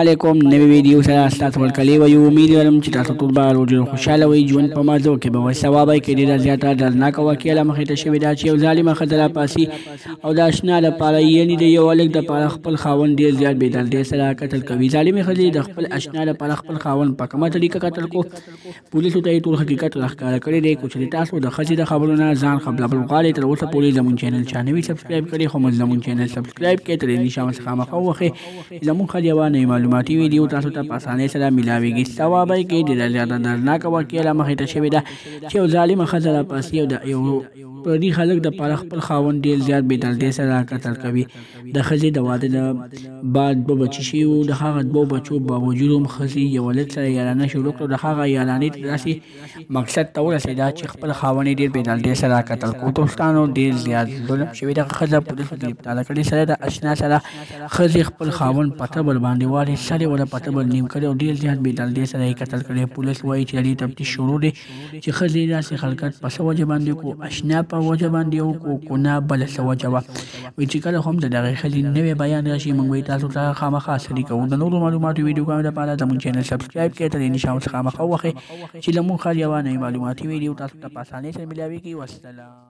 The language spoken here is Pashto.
علیکم نوې ویډیو سره ستاسو ورکلی وایو. امید لرم چې تاسو ټول به ډېر خوشحاله وئ. ژوند په مازو کې به وایي ثواب کې ډېره زیاته دردناکه واقعه له مخې ته شوې ده چې یو ظالمه ښځه راپاڅي او د اشنا لپاره یعنې د یو هلک دپاره خپل خاوند ډېر زیات بې دردۍ سره قتل کوي. ظالمې ښځې د خپل اشنا لپاره خپل خاوند په کومه طریقه قتل کو، پولیسو ته یې ټول حقیقت راښکاره کړی دی. که چېرې تاسو د ښځې د خبرو نه ځان خبرول غواړئ، تر اوسه پورې زموږ چینل چا نه وي سبسکرایب کړی، خو موږ زموږ چینل سبسکرایب کړئ، تر دې نشان څخه مخه ووهئ. زموږ هر یوه نوې معلوماتي ویډیو تاسو ته په اسانۍ سره میلاویږي. ثواب کې ډېره زیاته دردناکه واقعه له مخې ته شوې ده چې یو ظالمه ښځه راپاڅي او د یو پردي هلک دپاره خپل خاوند ډېر زیات بې دردۍ سره قتل کوي. د ښځې د واده نه بعد 2 بچي شوي وو. د هغه 2 بچو باوجود هم ښځې یو هلک سره یارانه شروع کړه. د هغه یارانې ته داسې مقصد ته ورسېده چې خپل خاوند یې ډېر بې دردۍ سره قتل کړو. دوستانو ډېر زیات ظلم شوي. دغه ښځه پولیسو ګرفتاره کړې سره د اشنا سره ښځې خپل خاوند په تبر باندې والي، سر یې ورته په تبر نیم کړی او ډېر زیات بې دردۍ سره یې قتل کړی. پولیس وایي چې د دې تفتیش شروع دی چې ښځې داسې حرکت په څه وجه باندې کو، اشنا په وجه باندې وکړو که نه بله څه وجه وه. وایي چې کله هم د دغې ښځې نوی بیان راشي موږ به تاسو ته خامخا شریکوو. د نورو معلوماتو ویډیوګانو لپاره زموږ چینل سبسکرایب کړئ، تر دې نشان څخه مخه ووهئ چې له موږ هر یوه نوې معلوماتي ویډیو تاسو ته په اسانۍ سره میلاویږي. والسلام.